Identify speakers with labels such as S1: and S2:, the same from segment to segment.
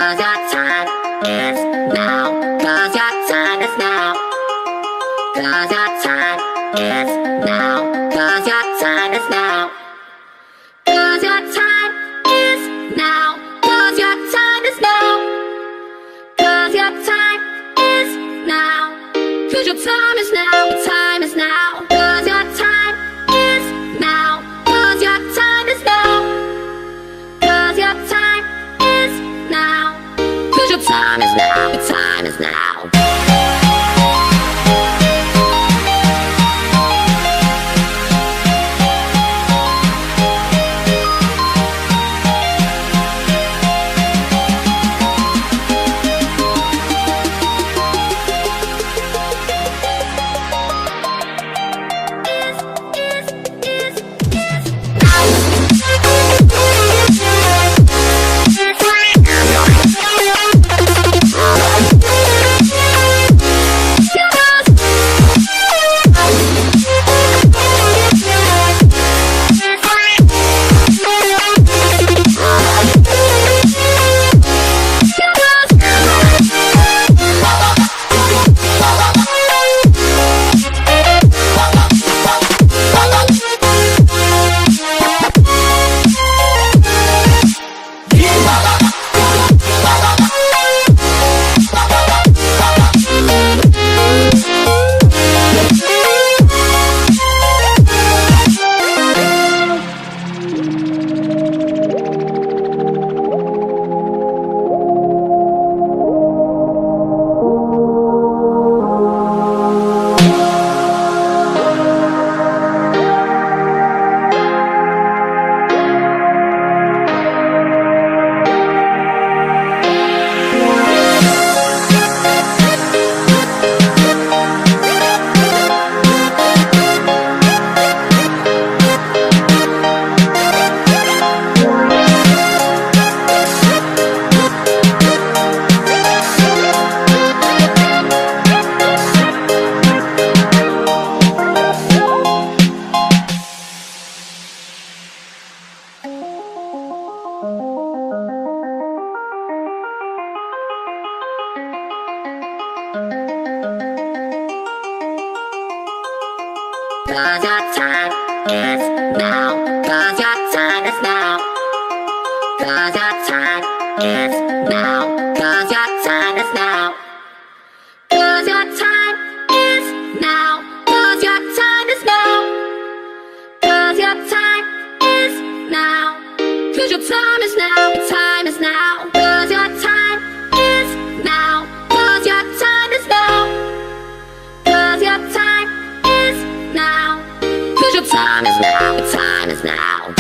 S1: 'Cause your time is now. 'Cause your time is now. 'Cause your time is now. 'Cause your time is now. 'Cause your time is now. 'Cause your time is now. 'Cause your time is now. 'Cause your time is now. Your time is now. 'Cause your time is now. 'Cause your time is now. 'Cause your time is now. 'Cause your time is now. Your time is now. Cause your time is now. Cause your time is now. Cause your time is now. Cause your time is now. Cause your time is now. Cause your time is now. Cause your time is now. Cause your time is now. Your time is now. Cause your time is now. Cause your time is now. Cause your time is now. Cause your time is now. Your time is now.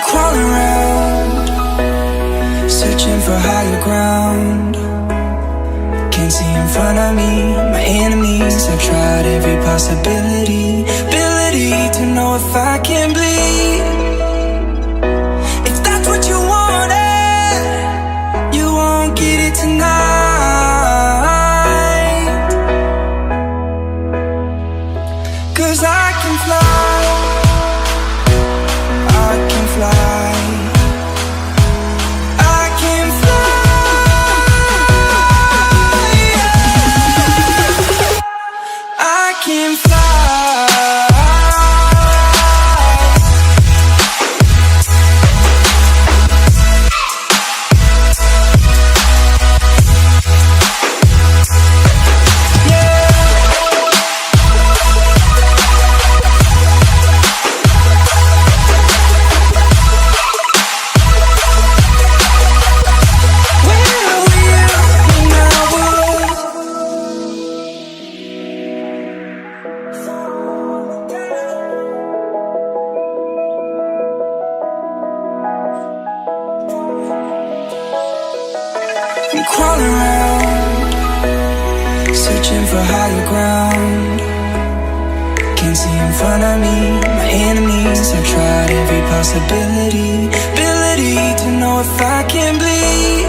S2: crawling around, searching for higher ground. Can't see in front of me, my enemies. I've tried every possibility, ability to know if I can bleed. If that's what you wanted, you won't get it tonight. 'Cause I can fly, I can fly, I can fly, I can fly. I'm crawling around, searching for higher ground. Can't see in front of me, my enemies. I've tried every possibility, ability to know if I can bleed.